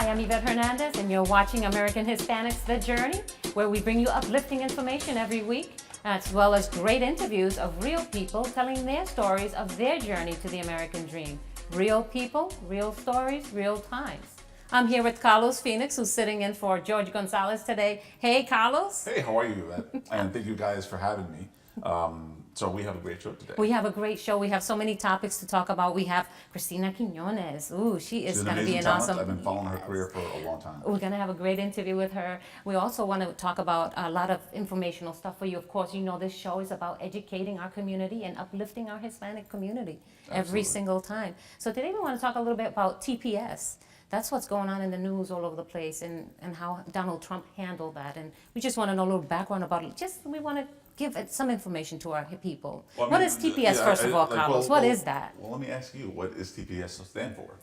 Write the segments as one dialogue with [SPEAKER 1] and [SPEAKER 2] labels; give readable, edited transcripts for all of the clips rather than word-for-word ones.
[SPEAKER 1] Hi, I'm Yvette Hernandez, and you're watching American Hispanics, The Journey, where we bring you uplifting information every week, as well as great interviews of real people telling their stories of their journey to the American dream. Real people, real stories, real times. I'm here with Carlos Phoenix, who's sitting in for George Gonzalez today. Hey, Carlos.
[SPEAKER 2] Hey, how are you, Yvette? And thank you guys for having me. So we have a great show today.
[SPEAKER 1] We have a great show. We have so many topics to talk about. We have Cristina Quinones. Ooh, she is going to be an
[SPEAKER 2] talent.
[SPEAKER 1] awesome.
[SPEAKER 2] I've been following her career for a long time.
[SPEAKER 1] We're going to have a great interview with her. We also want to talk about a lot of informational stuff for you. Of course, you know this show is about educating our community and uplifting our Hispanic community every single time. So today we want to talk a little bit about TPS. That's what's going on in the news all over the place, and how Donald Trump handled that. And we just want to know a little background about it. We want to give it some information to our people.
[SPEAKER 2] Well,
[SPEAKER 1] what is TPS, first of all, Carlos? What is that?
[SPEAKER 2] Well, let me ask you, what does TPS stand for?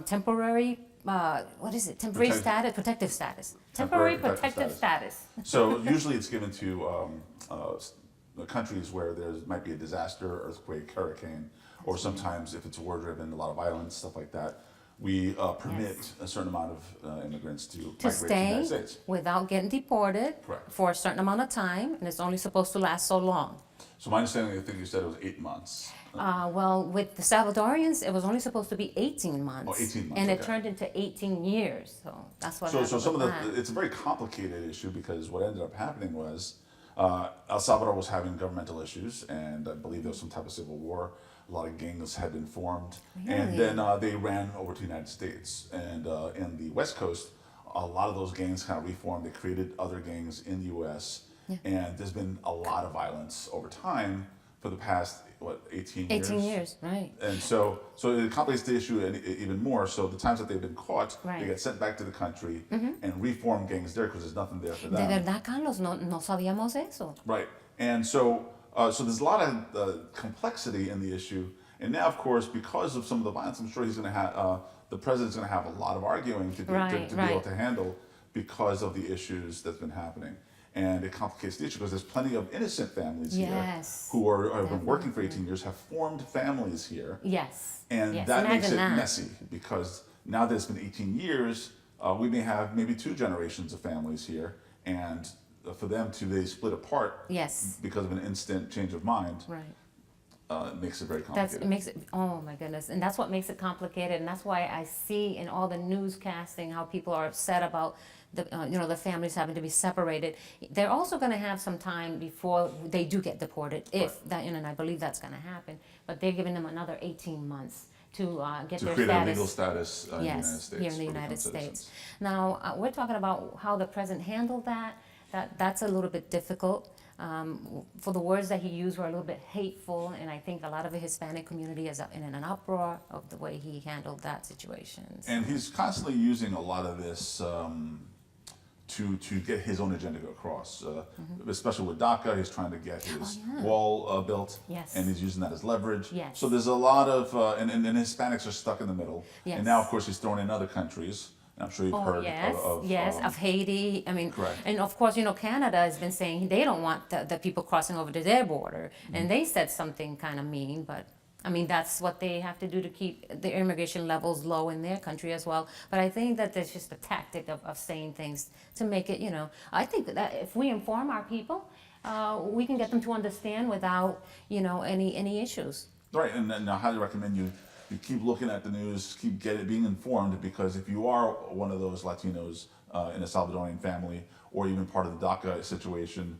[SPEAKER 1] Temporary, what is it? Temporary status, protective status. Temporary protective status.
[SPEAKER 2] So usually it's given to the countries where there might be a disaster, earthquake, hurricane, or sometimes if it's war-driven, a lot of violence, stuff like that. We permit a certain amount of immigrants to migrate to the United States
[SPEAKER 1] without getting deported.
[SPEAKER 2] Correct.
[SPEAKER 1] For a certain amount of time, and it's only supposed to last so long.
[SPEAKER 2] So my understanding, I think you said it was 8 months.
[SPEAKER 1] Well, with the Salvadorians, it was only supposed to be 18 months.
[SPEAKER 2] Oh, 18 months,
[SPEAKER 1] and it
[SPEAKER 2] okay.
[SPEAKER 1] turned into 18 years. So that's what
[SPEAKER 2] So
[SPEAKER 1] happened.
[SPEAKER 2] some
[SPEAKER 1] with
[SPEAKER 2] of
[SPEAKER 1] that.
[SPEAKER 2] it's a very complicated issue because what ended up happening was El Salvador was having governmental issues, and I believe there was some type of civil war. A lot of gangs had been formed, and then they ran over to the United States. And in the West Coast, a lot of those gangs kind of reformed. They created other gangs in the U.S., and there's been a lot of violence over time for the past, 18 years?
[SPEAKER 1] 18 years, right.
[SPEAKER 2] And so it complicates the issue even more. So the times that they've been caught, they get sent back to the country and reform gangs there because there's nothing there for them.
[SPEAKER 1] De verdad, Carlos, no sabíamos eso.
[SPEAKER 2] Right. And so there's a lot of complexity in the issue. And now, of course, because of some of the violence, I'm sure he's going to have, the president's going to have a lot of arguing to be able to handle because of the issues that's been happening. And it complicates the issue because there's plenty of innocent families here who have been working for 18 years, have formed families here.
[SPEAKER 1] Yes.
[SPEAKER 2] And that makes it messy because now that it's been 18 years, we may have maybe 2 generations of families here. And for them to they split apart because of an instant change of mind, it makes it very complicated.
[SPEAKER 1] Oh my goodness, and that's what makes it complicated, and that's why I see in all the newscasting how people are upset about the families having to be separated. They're also going to have some time before they do get deported, if that, and I believe that's going to happen. But they're giving them another 18 months to get their
[SPEAKER 2] create
[SPEAKER 1] status.
[SPEAKER 2] A legal status in the United States.
[SPEAKER 1] Here in the United States. Now we're talking about how the president handled that. That's a little bit difficult. For the words that he used were a little bit hateful, and I think a lot of the Hispanic community is in an uproar of the way he handled that situation.
[SPEAKER 2] And he's constantly using a lot of this to get his own agenda across. Especially with DACA, he's trying to get his wall built, and he's using that as leverage. So there's a lot of, and Hispanics are stuck in the middle. And now, of course, he's throwing in other countries. I'm sure you've heard of
[SPEAKER 1] Haiti. I mean, and of course, Canada has been saying they don't want the people crossing over to their border, and they said something kind of mean, but I mean, that's what they have to do to keep the immigration levels low in their country as well. But I think that there's just a tactic of saying things to make it, I think that if we inform our people, we can get them to understand without, any issues.
[SPEAKER 2] Right, and I highly recommend you keep looking at the news, keep being informed, because if you are one of those Latinos in a Salvadorian family or even part of the DACA situation,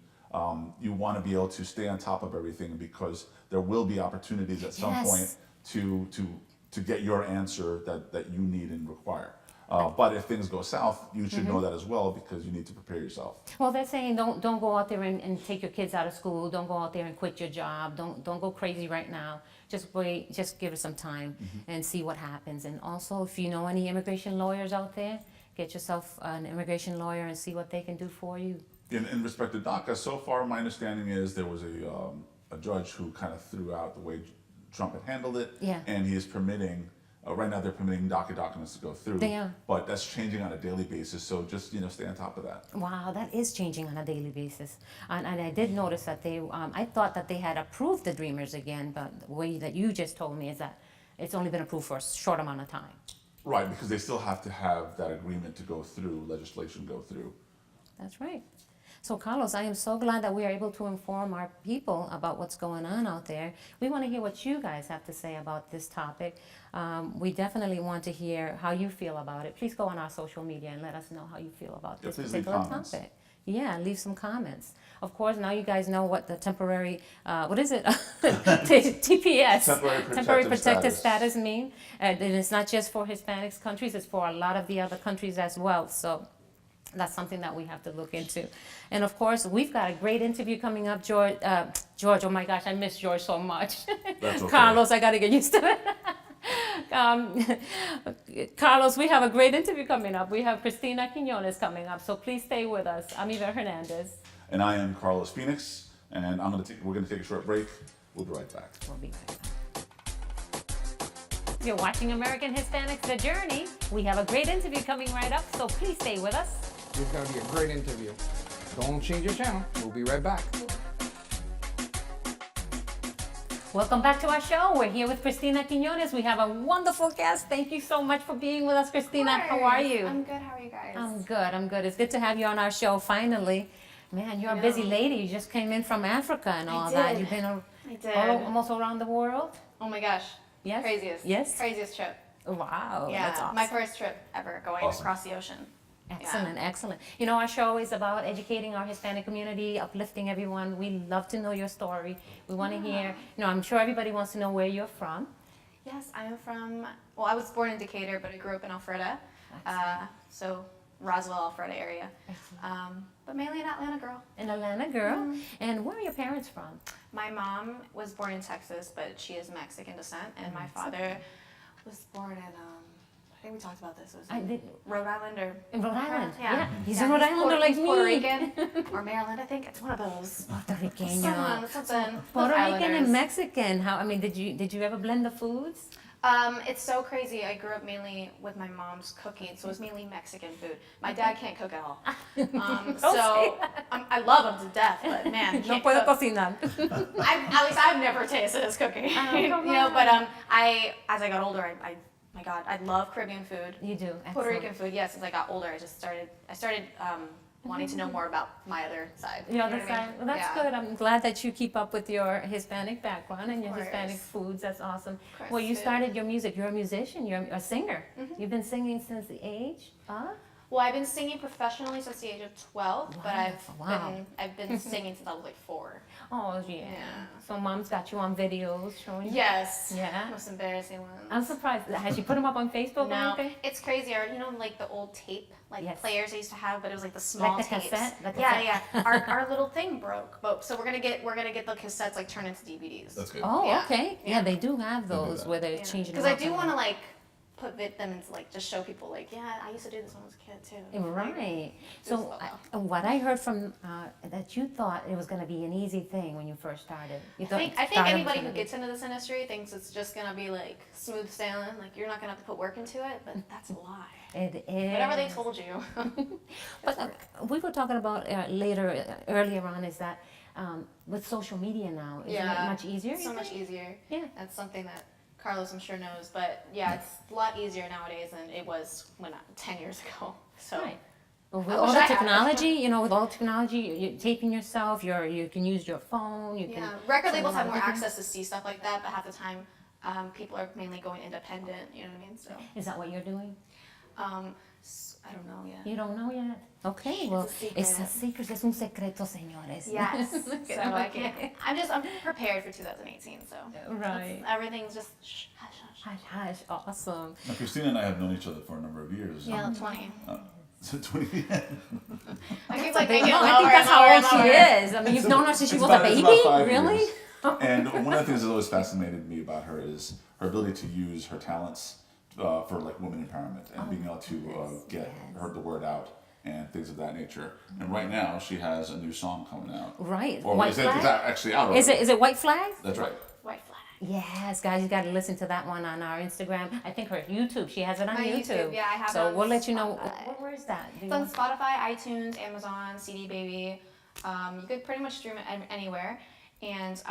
[SPEAKER 2] you want to be able to stay on top of everything because there will be opportunities at some point to get your answer that you need and require. But if things go south, you should know that as well because you need to prepare yourself.
[SPEAKER 1] Well, they're saying don't go out there and take your kids out of school. Don't go out there and quit your job. Don't go crazy right now. Just wait. Just give it some time and see what happens. And also, if you know any immigration lawyers out there, get yourself an immigration lawyer and see what they can do for you.
[SPEAKER 2] In respect to DACA, so far my understanding is there was a judge who kind of threw out the way Trump had handled it, and he is permitting. Right now, they're permitting DACA documents to go through.
[SPEAKER 1] They are.
[SPEAKER 2] But that's changing on a daily basis, so just stay on top of that.
[SPEAKER 1] Wow, that is changing on a daily basis. And I did notice that I thought that they had approved the Dreamers again, but the way that you just told me is that it's only been approved for a short amount of time.
[SPEAKER 2] Right, because they still have to have that agreement to go through, legislation go through.
[SPEAKER 1] That's right. So Carlos, I am so glad that we are able to inform our people about what's going on out there. We want to hear what you guys have to say about this topic. We definitely want to hear how you feel about it. Please go on our social media and let us know how you feel about this
[SPEAKER 2] please leave
[SPEAKER 1] particular
[SPEAKER 2] comments.
[SPEAKER 1] topic. Yeah, leave some comments. Of course, now you guys know what the temporary, what is it? TPS.
[SPEAKER 2] Temporary protective
[SPEAKER 1] status mean. And it's not just for Hispanics countries, it's for a lot of the other countries as well. So that's something that we have to look into. And of course, we've got a great interview coming up, George. George, oh my gosh, I miss George so much.
[SPEAKER 2] That's okay.
[SPEAKER 1] Carlos, I got to get used to it. Carlos, we have a great interview coming up. We have Cristina Quinones coming up, so please stay with us. I'm Yvette Hernandez.
[SPEAKER 2] And I am Carlos Phoenix, and we're going to take a short break. We'll be right back.
[SPEAKER 1] We'll be right back. You're watching American Hispanics, The Journey. We have a great interview coming right up, so please stay with us.
[SPEAKER 3] It's going to be a great interview. Don't change your channel. We'll be right back.
[SPEAKER 1] Welcome back to our show. We're here with Cristina Quinones. We have a wonderful guest. Thank you so much for being with us, Cristina. How are you?
[SPEAKER 4] I'm good. How are you guys?
[SPEAKER 1] I'm good. It's good to have you on our show finally. Man, you're a busy lady. You just came in from Africa and all that. You've been almost around the world?
[SPEAKER 4] Oh my gosh.
[SPEAKER 1] Yes?
[SPEAKER 4] Craziest.
[SPEAKER 1] Yes?
[SPEAKER 4] Craziest trip.
[SPEAKER 1] Wow,
[SPEAKER 4] Yeah.
[SPEAKER 1] that's awesome.
[SPEAKER 4] My first trip ever going
[SPEAKER 2] Awesome.
[SPEAKER 4] across the ocean.
[SPEAKER 1] Excellent, excellent. You know, our show is about educating our Hispanic community, uplifting everyone. We love to know your story. We want to hear, I'm sure everybody wants to know where you're from.
[SPEAKER 4] Yes, I am from, I was born in Decatur, but I grew up in Alpharetta. So Roswell, Alpharetta area. But mainly an Atlanta girl.
[SPEAKER 1] An Atlanta girl. And where are your parents from?
[SPEAKER 4] My mom was born in Texas, but she is Mexican descent, and my father was born in, I think we talked about this. It was Rhode Island or
[SPEAKER 1] In Rhode Island.
[SPEAKER 4] Yeah.
[SPEAKER 1] He's in Rhode Island like
[SPEAKER 4] he's
[SPEAKER 1] me.
[SPEAKER 4] Puerto Rican or Maryland, I think. It's one of those.
[SPEAKER 1] Puerto Rican.
[SPEAKER 4] Something.
[SPEAKER 1] Puerto
[SPEAKER 4] Those
[SPEAKER 1] Rican and
[SPEAKER 4] Islanders.
[SPEAKER 1] Mexican. Did you ever blend the foods?
[SPEAKER 4] It's so crazy. I grew up mainly with my mom's cooking, so it was mainly Mexican food. My dad can't cook at all. So I love him to death, but man, he
[SPEAKER 1] No
[SPEAKER 4] can't
[SPEAKER 1] puedo
[SPEAKER 4] cook.
[SPEAKER 1] cocinar.
[SPEAKER 4] At least I've never tasted his cooking. But as I got older, my God, I love Caribbean food.
[SPEAKER 1] You do.
[SPEAKER 4] Puerto
[SPEAKER 1] Excellent.
[SPEAKER 4] Rican food, yes. Since I got older, I started wanting to know more about my other side.
[SPEAKER 1] The other
[SPEAKER 4] You know what I
[SPEAKER 1] side.
[SPEAKER 4] mean?
[SPEAKER 1] Well, that's
[SPEAKER 4] Yeah.
[SPEAKER 1] good. I'm glad that you keep up with your Hispanic background and your
[SPEAKER 4] Of course.
[SPEAKER 1] Hispanic foods. That's awesome.
[SPEAKER 4] course,
[SPEAKER 1] Well, you
[SPEAKER 4] food.
[SPEAKER 1] started your music. You're a musician. You're a singer. You've been singing since the age of?
[SPEAKER 4] Well, I've been singing professionally since the age of 12, but
[SPEAKER 1] Wow.
[SPEAKER 4] I've been singing since I was like 4.
[SPEAKER 1] Oh, yeah.
[SPEAKER 4] Yeah.
[SPEAKER 1] So mom's got you on videos showing?
[SPEAKER 4] Yes.
[SPEAKER 1] Yeah.
[SPEAKER 4] Most embarrassing ones.
[SPEAKER 1] I'm surprised. Has she put them up on Facebook or
[SPEAKER 4] No,
[SPEAKER 1] anything?
[SPEAKER 4] it's crazy. Or, like the old tape,
[SPEAKER 1] Yes.
[SPEAKER 4] players I used to have, but it was like the small
[SPEAKER 1] Like the
[SPEAKER 4] tapes.
[SPEAKER 1] cassette? The
[SPEAKER 4] Yeah. Our little thing broke, so we're gonna get the cassettes like turned into DVDs.
[SPEAKER 2] That's good.
[SPEAKER 1] Oh,
[SPEAKER 4] Yeah.
[SPEAKER 1] okay. Yeah,
[SPEAKER 4] Yeah.
[SPEAKER 1] they do have those
[SPEAKER 2] that.
[SPEAKER 1] where they're changing
[SPEAKER 4] Because
[SPEAKER 1] them
[SPEAKER 4] I
[SPEAKER 1] up
[SPEAKER 4] do
[SPEAKER 1] and
[SPEAKER 4] want to
[SPEAKER 1] all.
[SPEAKER 4] put them into just show people I used to do this when I was a kid too.
[SPEAKER 1] Right.
[SPEAKER 4] Just
[SPEAKER 1] So
[SPEAKER 4] love that.
[SPEAKER 1] what I heard from that you thought it was going to be an easy thing when you first started. You thought
[SPEAKER 4] I think
[SPEAKER 1] stardom was
[SPEAKER 4] anybody
[SPEAKER 1] gonna
[SPEAKER 4] who
[SPEAKER 1] be-
[SPEAKER 4] gets into this industry thinks it's just gonna be like smooth sailing, like you're not gonna have to put work into it, but that's a lie.
[SPEAKER 1] It is.
[SPEAKER 4] Whatever they told you.
[SPEAKER 1] But we were talking about earlier on is that with social media now, is it much easier?
[SPEAKER 4] So
[SPEAKER 1] you
[SPEAKER 4] much
[SPEAKER 1] think?
[SPEAKER 4] easier.
[SPEAKER 1] Yeah.
[SPEAKER 4] That's something that Carlos, I'm sure, knows. But yeah, it's a lot easier nowadays than it was 10 years ago. So.
[SPEAKER 1] Right. But with
[SPEAKER 4] I
[SPEAKER 1] all
[SPEAKER 4] wish
[SPEAKER 1] the
[SPEAKER 4] I had it.
[SPEAKER 1] technology, with all technology, you're taping yourself. You can use your phone. You
[SPEAKER 4] Yeah,
[SPEAKER 1] can.
[SPEAKER 4] record
[SPEAKER 1] send a
[SPEAKER 4] labels
[SPEAKER 1] lot
[SPEAKER 4] have
[SPEAKER 1] of
[SPEAKER 4] more
[SPEAKER 1] different-
[SPEAKER 4] access to see stuff like that, but half the time, people are mainly going independent. You know what I mean? So,
[SPEAKER 1] Is that what you're doing?
[SPEAKER 4] I don't know yet.
[SPEAKER 1] You don't know yet. Okay, well,
[SPEAKER 4] secret.
[SPEAKER 1] it's a secret. Es un secreto, señores.
[SPEAKER 4] Yes.
[SPEAKER 1] Okay,
[SPEAKER 4] So I
[SPEAKER 1] okay.
[SPEAKER 4] can't. I'm prepared for 2018. So
[SPEAKER 1] Right.
[SPEAKER 4] everything's just hush, hush.
[SPEAKER 1] Hush, hush. Awesome.
[SPEAKER 2] Now, Christina and I have known each other for a number of years.
[SPEAKER 4] Yeah, 20.
[SPEAKER 2] So 20.
[SPEAKER 4] I keep
[SPEAKER 1] Big-
[SPEAKER 4] making it
[SPEAKER 1] no, I
[SPEAKER 4] lower
[SPEAKER 1] think that's
[SPEAKER 4] and lower
[SPEAKER 1] how
[SPEAKER 4] and
[SPEAKER 1] old she
[SPEAKER 4] lower.
[SPEAKER 1] is. I mean, you've known her since she
[SPEAKER 2] It's
[SPEAKER 1] was a
[SPEAKER 2] about- it's
[SPEAKER 1] baby?
[SPEAKER 2] about 5
[SPEAKER 1] Really?
[SPEAKER 2] years. And one of the things that always fascinated me about her is her ability to use her talents for women empowerment and being able to get the word out and things of that nature. And right now she has a new song coming out.
[SPEAKER 1] Right.
[SPEAKER 2] Or
[SPEAKER 1] White
[SPEAKER 2] is it
[SPEAKER 1] Flag?
[SPEAKER 2] actually out?
[SPEAKER 1] Is
[SPEAKER 2] already?
[SPEAKER 1] it White Flag?
[SPEAKER 2] That's right.
[SPEAKER 4] White flag.
[SPEAKER 1] Yes, guys, you got to listen to that one on our Instagram. I think her YouTube. She has it on
[SPEAKER 4] My
[SPEAKER 1] YouTube.
[SPEAKER 4] yeah, I have it
[SPEAKER 1] So
[SPEAKER 4] on
[SPEAKER 1] we'll let you know.
[SPEAKER 4] Spotify.
[SPEAKER 1] Where is that? Do you
[SPEAKER 4] It's on
[SPEAKER 1] want-
[SPEAKER 4] Spotify, iTunes, Amazon, CD Baby. You could pretty much stream it anywhere. And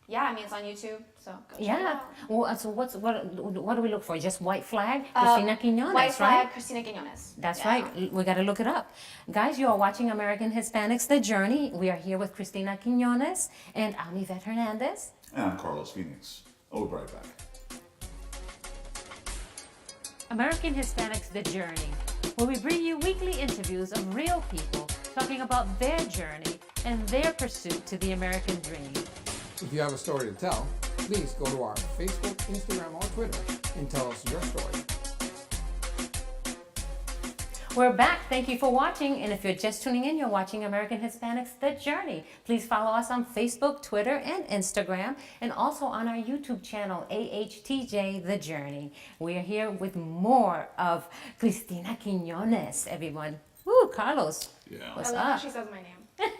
[SPEAKER 4] yeah, I mean, it's on YouTube, so go check it
[SPEAKER 1] Yeah.
[SPEAKER 4] out.
[SPEAKER 1] Well, so what do we look for? Just white flag, Cristina Quinones,
[SPEAKER 4] White Flag,
[SPEAKER 1] right?
[SPEAKER 4] Cristina Quinones.
[SPEAKER 1] That's
[SPEAKER 4] Yeah.
[SPEAKER 1] right. We got to look it up. Guys, you are watching American Hispanics, The Journey. We are here with Cristina Quinones, and I'm Yvette Hernandez.
[SPEAKER 2] And I'm Carlos Phoenix. We'll be right back.
[SPEAKER 1] American Hispanics, The Journey, where we bring you weekly interviews of real people talking about their journey and their pursuit to the American dream.
[SPEAKER 3] If you have a story to tell, please go to our Facebook, Instagram, or Twitter and tell us your story.
[SPEAKER 1] We're back. Thank you for watching. And if you're just tuning in, you're watching American Hispanics, The Journey. Please follow us on Facebook, Twitter, and Instagram, and also on our YouTube channel, AHTJ, The Journey. We are here with more of Cristina Quinones, everyone. Woo, Carlos.
[SPEAKER 2] Yeah.
[SPEAKER 1] What's
[SPEAKER 4] I love how
[SPEAKER 1] up?
[SPEAKER 4] she says my name.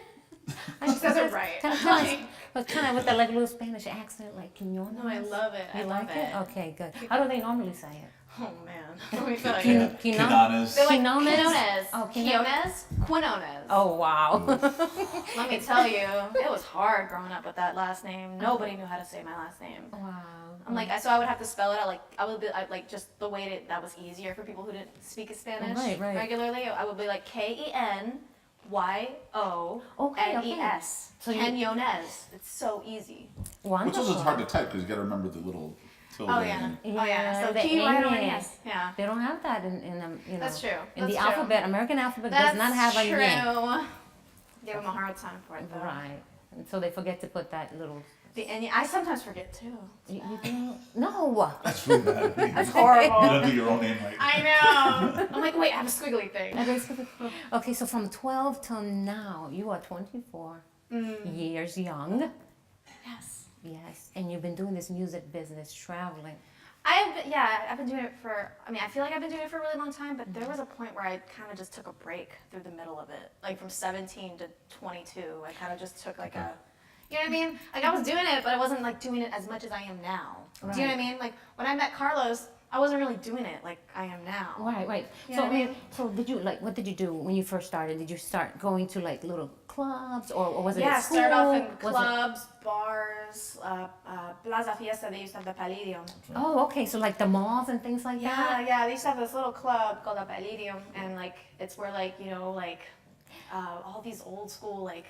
[SPEAKER 4] She says it right.
[SPEAKER 1] Tell us, but kind of with that like little Spanish accent, like Quinones.
[SPEAKER 4] No, I love it.
[SPEAKER 1] You
[SPEAKER 4] I love
[SPEAKER 1] like it? Okay, good. How do they normally say it?
[SPEAKER 4] Oh man, let me tell you.
[SPEAKER 2] Quinones.
[SPEAKER 4] They're like
[SPEAKER 1] Quinones?
[SPEAKER 4] Quinones.
[SPEAKER 1] Oh,
[SPEAKER 4] Quinones. Quinones.
[SPEAKER 1] Oh, wow.
[SPEAKER 4] Let me tell you, it was hard growing up with that last name. Nobody knew how to say my last name.
[SPEAKER 1] Wow.
[SPEAKER 4] I'm like, so I would have to spell it out. Like, I would be like, just the way that was easier for people who didn't speak Spanish
[SPEAKER 1] Right.
[SPEAKER 4] regularly. I would be like Kenyonez.
[SPEAKER 1] Okay. So you-
[SPEAKER 4] Quinones. It's so easy.
[SPEAKER 1] Wonderful.
[SPEAKER 2] Which is hard to type because you got to remember the little tilde.
[SPEAKER 4] Oh yeah.
[SPEAKER 2] and-
[SPEAKER 4] Oh yeah. So
[SPEAKER 1] the
[SPEAKER 4] Quinones.
[SPEAKER 1] A.
[SPEAKER 4] Yeah.
[SPEAKER 1] They don't have that in you know.
[SPEAKER 4] That's true.
[SPEAKER 1] In
[SPEAKER 4] That's
[SPEAKER 1] the
[SPEAKER 4] true.
[SPEAKER 1] alphabet, American alphabet
[SPEAKER 4] That's
[SPEAKER 1] does not have a
[SPEAKER 4] true.
[SPEAKER 1] ñ.
[SPEAKER 4] Give them a hard time for it though.
[SPEAKER 1] Right. And so they forget to put that little.
[SPEAKER 4] I sometimes forget too.
[SPEAKER 1] You do? No.
[SPEAKER 2] That's really bad.
[SPEAKER 4] That's
[SPEAKER 2] You
[SPEAKER 4] horrible.
[SPEAKER 2] don't do your own name right.
[SPEAKER 4] I know. I'm like, wait, I have a squiggly thing.
[SPEAKER 1] Okay, so from 12 till now, you are 24 years young.
[SPEAKER 4] Yes.
[SPEAKER 1] Yes, and you've been doing this music business, traveling.
[SPEAKER 4] I've been doing it for, I feel like I've been doing it for a really long time, but there was a point where I kind of just took a break through the middle of it. Like from 17 to 22, I kind of just took like a, you know what I mean? Like I was doing it, but I wasn't like doing it as much as I am now.
[SPEAKER 1] Right.
[SPEAKER 4] Do you know what I mean? Like when I met Carlos, I wasn't really doing it like I am now.
[SPEAKER 1] Right.
[SPEAKER 4] You
[SPEAKER 1] So
[SPEAKER 4] know what I mean?
[SPEAKER 1] so did you what did you do when you first started? Did you start going to like little clubs or was it
[SPEAKER 4] Yeah,
[SPEAKER 1] at school?
[SPEAKER 4] started off in
[SPEAKER 1] Was it-
[SPEAKER 4] clubs, bars, Plaza Fiesta, they used to have the Palladium.
[SPEAKER 1] Oh, okay. So like the malls and things like that.
[SPEAKER 4] Yeah, they used to have this little club called the Palladium, and like it's where like all these old school like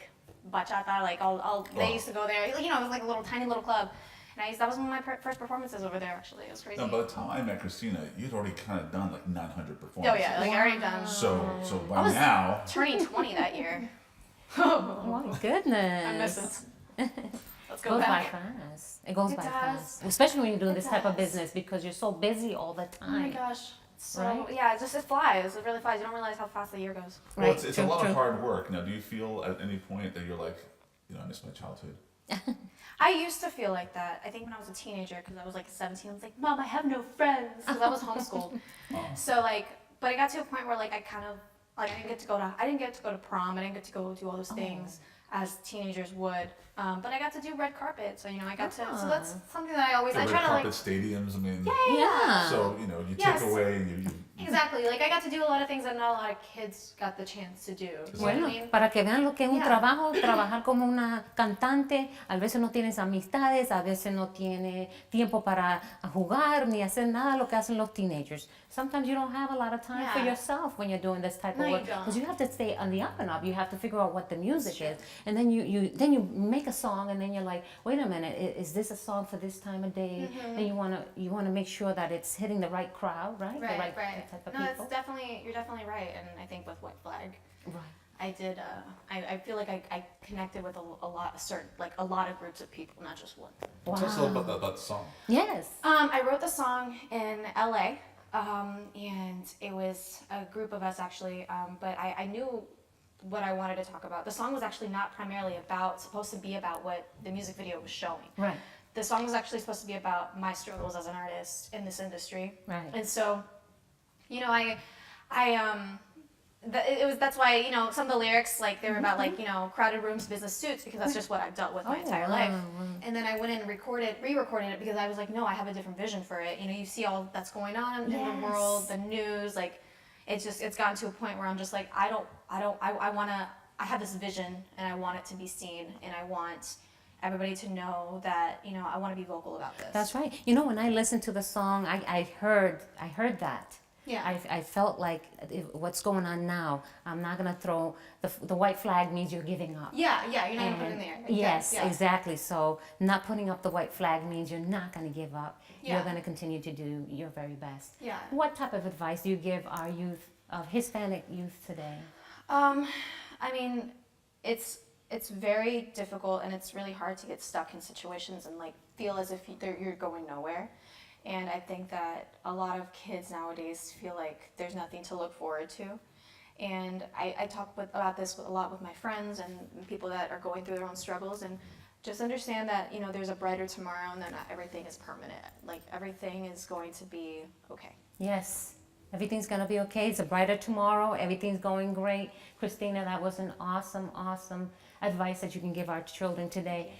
[SPEAKER 4] bachata, like all they used to go there. You know, it was like a little tiny little club, and that was one of my first performances over there. Actually, it was crazy.
[SPEAKER 2] No, by the time I met Cristina, you'd already kind of done like 900
[SPEAKER 4] Oh
[SPEAKER 2] performances.
[SPEAKER 4] yeah, like I already done.
[SPEAKER 2] So by
[SPEAKER 4] was-
[SPEAKER 2] now,
[SPEAKER 4] Turning 20 that year.
[SPEAKER 1] Oh my goodness.
[SPEAKER 4] I miss it. Let's
[SPEAKER 1] It
[SPEAKER 4] go
[SPEAKER 1] goes by
[SPEAKER 4] back.
[SPEAKER 1] fast. It goes
[SPEAKER 4] It
[SPEAKER 1] by
[SPEAKER 4] does.
[SPEAKER 1] fast. Especially when you're doing
[SPEAKER 4] It
[SPEAKER 1] this type of
[SPEAKER 4] does.
[SPEAKER 1] business because you're so busy all the
[SPEAKER 4] Oh my
[SPEAKER 1] time.
[SPEAKER 4] gosh. So
[SPEAKER 1] Right?
[SPEAKER 4] yeah, it flies. It really flies. You don't realize how fast the year goes.
[SPEAKER 2] well,
[SPEAKER 1] Right,
[SPEAKER 2] it's
[SPEAKER 1] true,
[SPEAKER 2] a lot
[SPEAKER 1] true.
[SPEAKER 2] of hard work. Now, do you feel at any point that you're like, I miss my childhood?
[SPEAKER 4] I used to feel like that. I think when I was a teenager, because I was like 17, I was like, Mom, I have no friends, because I was homeschooled. So like, but I got to a point where like I kind of like I didn't get to go to prom. I didn't get to go do all those things as teenagers would. But I got to do red carpet, so I got to. So that's something that I always
[SPEAKER 2] The
[SPEAKER 4] I
[SPEAKER 2] red
[SPEAKER 4] try to
[SPEAKER 2] carpet
[SPEAKER 4] like.
[SPEAKER 2] stadiums, I mean,
[SPEAKER 1] Yeah.
[SPEAKER 2] so, you
[SPEAKER 4] Yes.
[SPEAKER 2] take away, you
[SPEAKER 4] Exactly. Like I got to do a lot of things that not a lot of kids got the chance to do. You know what I
[SPEAKER 1] Bueno,
[SPEAKER 4] mean?
[SPEAKER 1] para que vean lo que es un
[SPEAKER 4] Yeah.
[SPEAKER 1] trabajo, trabajar como una cantante, a veces no tienes amistades, a veces no tiene tiempo para jugar ni hacer nada lo que hacen los teenagers. Sometimes you don't have a lot of time for
[SPEAKER 4] Yeah.
[SPEAKER 1] yourself when you're doing this type
[SPEAKER 4] No,
[SPEAKER 1] of
[SPEAKER 4] you
[SPEAKER 1] work
[SPEAKER 4] don't.
[SPEAKER 1] because you have to stay on the up and up. You have to figure out what the music is, and then you make a song, and then you're like, wait a minute, is this a song for this time of day? Then you wanna make sure that it's hitting the right crowd, right? The
[SPEAKER 4] Right.
[SPEAKER 1] type of
[SPEAKER 4] No,
[SPEAKER 1] people.
[SPEAKER 4] you're definitely right, and I think with White Flag.
[SPEAKER 1] Right.
[SPEAKER 4] I did. I feel like I connected with a lot of groups of people, not just one.
[SPEAKER 1] Wow.
[SPEAKER 2] Tell us a little about the song.
[SPEAKER 1] Yes.
[SPEAKER 4] I wrote the song in LA, and it was a group of us actually. But I knew what I wanted to talk about. The song was actually not primarily supposed to be about what the music video was showing.
[SPEAKER 1] Right.
[SPEAKER 4] The song was actually supposed to be about my struggles as an artist in this industry.
[SPEAKER 1] Right.
[SPEAKER 4] And so, that's why, some of the lyrics, like, they were about, like, crowded rooms, business suits, because that's just what I've dealt with my entire life. And then I went in and re-recorded it, because I was like, no, I have a different vision for it. You see all that's going on in the world, the news, like, it's gotten to a point where I'm just like, I have this vision, and I want it to be seen, and I want, everybody to know that, you know, I want to be vocal about this.
[SPEAKER 1] That's right. You know, when I listened to the song, I heard that.
[SPEAKER 4] Yeah.
[SPEAKER 1] I felt like what's going on now. I'm not gonna throw the white flag means you're giving up.
[SPEAKER 4] Yeah, you're not gonna put it in there.
[SPEAKER 1] Yes,
[SPEAKER 4] Yeah.
[SPEAKER 1] exactly. So not putting up the white flag means you're not gonna give up.
[SPEAKER 4] Yeah.
[SPEAKER 1] You're gonna continue to do your very best.
[SPEAKER 4] Yeah.
[SPEAKER 1] What type of advice do you give our youth, Hispanic youth today?
[SPEAKER 4] I mean, it's very difficult, and it's really hard to get stuck in situations and like feel as if you're going nowhere. And I think that a lot of kids nowadays feel like there's nothing to look forward to. And I talk about this a lot with my friends and people that are going through their own struggles, and just understand that, you know, there's a brighter tomorrow, and that not everything is permanent. Like, everything is going to be okay.
[SPEAKER 1] Yes. Everything's going to be okay. It's a brighter tomorrow. Everything's going great. Christina, that was an awesome, awesome advice that you can give our children today.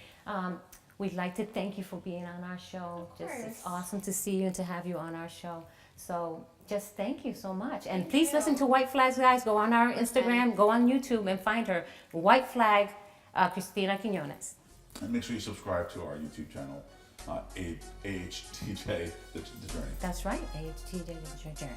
[SPEAKER 1] We'd like to thank you for being on our show. It's awesome to see you and to have you on our show. So just thank you so much. And please listen to White Flags, guys. Go on our Instagram, go on YouTube, and find her. White Flag, Cristina Quinones.
[SPEAKER 2] And make sure you subscribe to our YouTube channel, AHTJ, The Journey.
[SPEAKER 1] That's right, AHTJ, The Journey.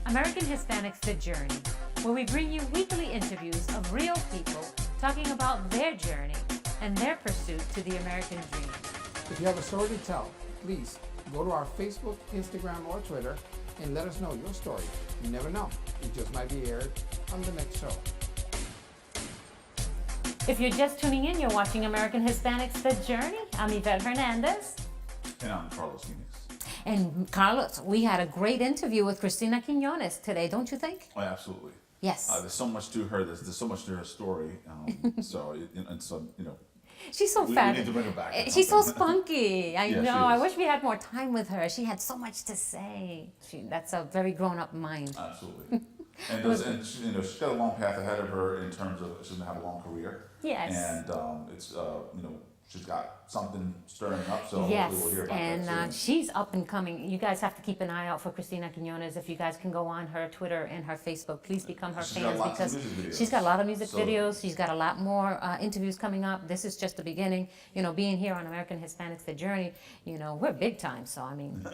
[SPEAKER 1] American Hispanics, The Journey, where we bring you weekly interviews of real people talking about their journey and their pursuit to the American dream.
[SPEAKER 3] If you have a story to tell, please go to our Facebook, Instagram, or Twitter and let us know your story. You never know, it just might be aired on the next show.
[SPEAKER 1] If you're just tuning in, you're watching American Hispanics, The Journey. I'm Yvette Hernandez.
[SPEAKER 2] And I'm Carlos Phoenix.
[SPEAKER 1] And Carlos, we had a great interview with Cristina Quinones today, don't you think?
[SPEAKER 2] Oh, absolutely.
[SPEAKER 1] Yes.
[SPEAKER 2] There's so much to her. There's so much to her story. So you know.
[SPEAKER 1] She's so
[SPEAKER 2] We
[SPEAKER 1] fabulous.
[SPEAKER 2] need to bring her back.
[SPEAKER 1] She's so spunky. I
[SPEAKER 2] Yeah,
[SPEAKER 1] know.
[SPEAKER 2] she
[SPEAKER 1] I
[SPEAKER 2] is.
[SPEAKER 1] wish we had more time with her. She had so much to say. That's a very grown-up mind.
[SPEAKER 2] Absolutely. And she, you know, she's got a long path ahead of her in terms of she's gonna have a long career.
[SPEAKER 1] Yes.
[SPEAKER 2] And it's you know, she's got something stirring up. So
[SPEAKER 1] Yes,
[SPEAKER 2] hopefully we'll hear about
[SPEAKER 1] and
[SPEAKER 2] that soon.
[SPEAKER 1] she's up and coming. You guys have to keep an eye out for Cristina Quinones. If you guys can go on her Twitter and her Facebook, please become her
[SPEAKER 2] She's got
[SPEAKER 1] fans,
[SPEAKER 2] lots of
[SPEAKER 1] because
[SPEAKER 2] music videos.
[SPEAKER 1] she's got a lot of music
[SPEAKER 2] So-
[SPEAKER 1] videos. She's got a lot more interviews coming up. This is just the beginning. You know, being here on American Hispanics, The Journey, you know, we're big time. So, I mean,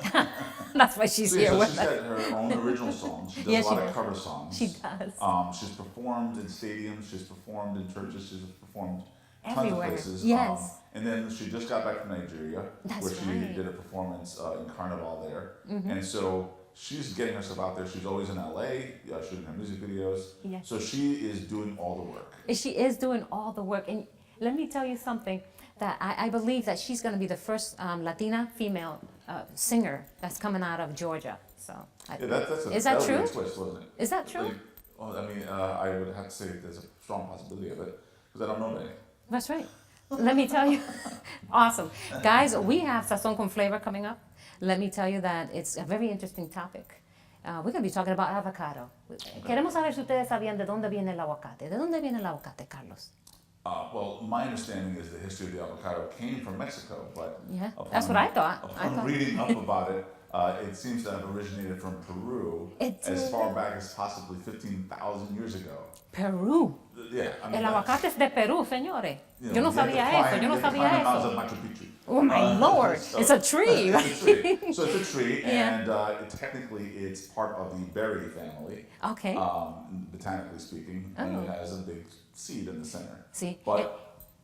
[SPEAKER 1] that's why she's
[SPEAKER 2] So,
[SPEAKER 1] here
[SPEAKER 2] so
[SPEAKER 1] with
[SPEAKER 2] she's
[SPEAKER 1] us.
[SPEAKER 2] got her own original songs. She does
[SPEAKER 1] Yes,
[SPEAKER 2] a lot
[SPEAKER 1] she
[SPEAKER 2] of
[SPEAKER 1] does.
[SPEAKER 2] cover songs.
[SPEAKER 1] She does.
[SPEAKER 2] She's performed in stadiums. She's performed in churches. She's performed tons
[SPEAKER 1] Everywhere.
[SPEAKER 2] of places.
[SPEAKER 1] Yes.
[SPEAKER 2] And then she just got back from Nigeria,
[SPEAKER 1] That's
[SPEAKER 2] where she
[SPEAKER 1] right.
[SPEAKER 2] did a performance in Carnival there.
[SPEAKER 1] Mm-hmm.
[SPEAKER 2] And so she's getting herself out there. She's always in LA, shooting her music videos.
[SPEAKER 1] Yes.
[SPEAKER 2] So she is doing all the work.
[SPEAKER 1] She is doing all the work. And let me tell you something, that I believe that she's going to be the first Latina female singer that's coming out of Georgia. So,
[SPEAKER 2] Yeah, that's
[SPEAKER 1] is that
[SPEAKER 2] would be a
[SPEAKER 1] true?
[SPEAKER 2] twist, wasn't it?
[SPEAKER 1] Is that true?
[SPEAKER 2] Like, well, I mean, I would have to say there's a strong possibility of it because I don't know many.
[SPEAKER 1] That's right. Let me tell you. Awesome. Guys, we have Sazon con Flavor coming up. Let me tell you that it's a very interesting topic. We're going to be talking about avocado. Queremos saber si ustedes sabían de dónde viene el aguacate. ¿De dónde viene el aguacate, Carlos?
[SPEAKER 2] Well, my understanding is the history of the avocado came from Mexico, but
[SPEAKER 1] Yeah, that's what I thought.
[SPEAKER 2] Upon reading up about it, it seems to have originated from Peru
[SPEAKER 1] It
[SPEAKER 2] as
[SPEAKER 1] did.
[SPEAKER 2] far back as possibly 15,000 years ago.
[SPEAKER 1] Perú.
[SPEAKER 2] Yeah, I mean,
[SPEAKER 1] El aguacate es de Perú, señores.
[SPEAKER 2] you know,
[SPEAKER 1] Yo no
[SPEAKER 2] you have to
[SPEAKER 1] sabía
[SPEAKER 2] climb-
[SPEAKER 1] eso. Yo no
[SPEAKER 2] you have to
[SPEAKER 1] sabía
[SPEAKER 2] climb the mountains
[SPEAKER 1] eso.
[SPEAKER 2] of Machu Picchu.
[SPEAKER 1] Oh my Lord.
[SPEAKER 2] so-
[SPEAKER 1] It's a tree.
[SPEAKER 2] It's a tree. So it's a tree,
[SPEAKER 1] Yeah.
[SPEAKER 2] and technically it's part of the berry family,
[SPEAKER 1] Okay.
[SPEAKER 2] botanically speaking, and
[SPEAKER 1] Oh.
[SPEAKER 2] it has a big seed in the center.
[SPEAKER 1] See,
[SPEAKER 2] But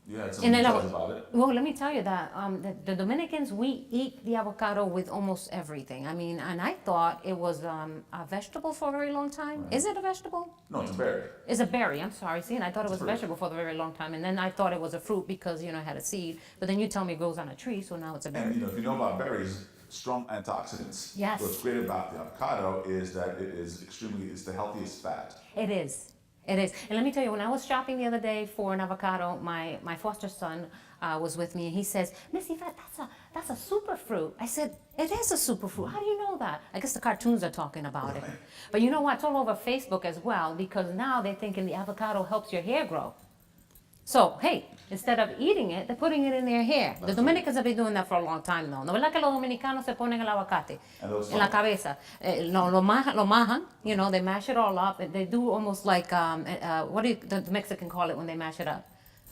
[SPEAKER 2] you had some
[SPEAKER 1] in el
[SPEAKER 2] details
[SPEAKER 1] avo-
[SPEAKER 2] about it.
[SPEAKER 1] Well, let me tell you that the Dominicans, we eat the avocado with almost everything. I mean, and I thought it was a vegetable for a very long time.
[SPEAKER 2] Right.
[SPEAKER 1] Is it a vegetable?
[SPEAKER 2] No, it's a berry.
[SPEAKER 1] It's a berry. I'm sorry. See, and I thought it was
[SPEAKER 2] It's a
[SPEAKER 1] a
[SPEAKER 2] fruit.
[SPEAKER 1] vegetable for a very long time, and then I thought it was a fruit because you know it had a seed. But then you tell me it grows on a tree, so now it's a
[SPEAKER 2] And
[SPEAKER 1] berry.
[SPEAKER 2] you know, if you know about berries, strong antioxidants.
[SPEAKER 1] Yes.
[SPEAKER 2] What's great about the avocado is that it's the healthiest fat.
[SPEAKER 1] It is. It is. And let me tell you, when I was shopping the other day for an avocado, my foster son was with me, and he says, Miss Yvette, that's a superfruit. I said, it is a superfruit. How do you know that? I guess the cartoons are talking about it. But you know what? It's all over Facebook as well, because now they're thinking the avocado helps your hair grow. So, hey, instead of eating it, they're putting it in their hair. The Dominicans have been doing that for a long time now. ¿No verdad que los dominicanos se ponen el aguacate
[SPEAKER 2] And those
[SPEAKER 1] en la cabeza? No, lo majan, you know, they mash it all up. They do almost like, what do the Mexican call it when they mash it up?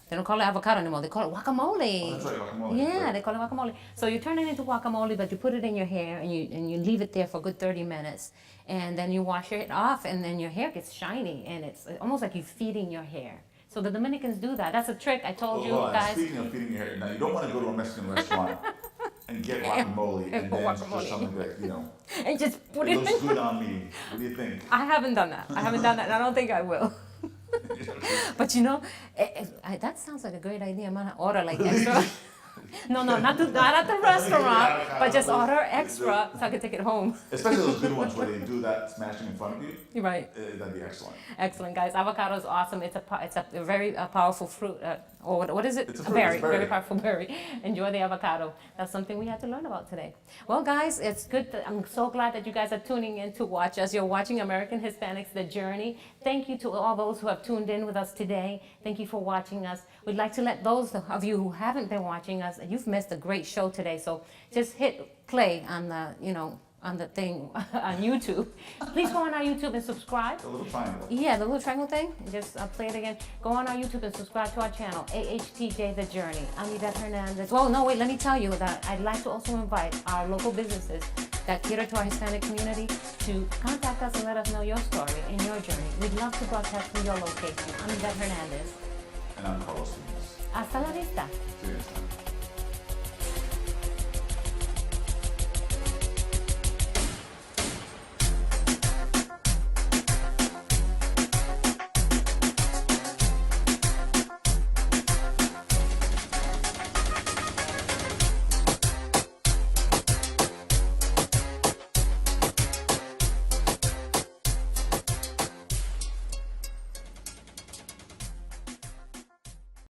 [SPEAKER 1] They don't call it avocado anymore. They call it guacamole.
[SPEAKER 2] Oh, that's right, guacamole.
[SPEAKER 1] Yeah,
[SPEAKER 2] Right.
[SPEAKER 1] they call it guacamole. So you turn it into guacamole, but you put it in your hair and you leave it there for a good 30 minutes. And then you wash it off, and then your hair gets shiny, and it's almost like you're feeding your hair. So the Dominicans do that. That's a trick I told you
[SPEAKER 2] Hold on.
[SPEAKER 1] guys.
[SPEAKER 2] Speaking of feeding your hair, now you don't want to go to a Mexican restaurant and get guacamole and then
[SPEAKER 1] guacamole.
[SPEAKER 2] just something that, you know,
[SPEAKER 1] And just put
[SPEAKER 2] it
[SPEAKER 1] it
[SPEAKER 2] looks
[SPEAKER 1] in.
[SPEAKER 2] good on me. What do you think?
[SPEAKER 1] I haven't done that. I haven't done that, and I don't think I will. But you know, that sounds like a great idea. I'm gonna order like extra. No, not at the restaurant, but just order extra so I can take it home.
[SPEAKER 2] Especially those good ones where they do that smashing in front of you.
[SPEAKER 1] You're right.
[SPEAKER 2] That'd be excellent.
[SPEAKER 1] Excellent, guys. Avocado is awesome. It's a very powerful fruit. Or what is it?
[SPEAKER 2] It's a
[SPEAKER 1] A
[SPEAKER 2] fruit,
[SPEAKER 1] berry.
[SPEAKER 2] it's a berry.
[SPEAKER 1] Very powerful berry. Enjoy the avocado. That's something we had to learn about today. Well, guys, it's good. I'm so glad that you guys are tuning in to watch us. You're watching American Hispanics: The Journey. Thank you to all those who have tuned in with us today. Thank you for watching us. We'd like to let those of you who haven't been watching us, you've missed a great show today. So just hit play on the thing on YouTube. Please go on our YouTube and subscribe.
[SPEAKER 2] The little triangle.
[SPEAKER 1] Yeah, the little triangle thing. Just play it again. Go on our YouTube and subscribe to our channel, AHTJ The Journey. I'm Yvette Hernandez. Well, no, wait, let me tell you that I'd like to also invite our local businesses that cater to our Hispanic community to contact us and let us know your story and your journey. We'd love to broadcast from your location. I'm Yvette Hernandez.
[SPEAKER 2] And I'm Carlos Luis.
[SPEAKER 1] Hasta la vista.
[SPEAKER 2] See you next time.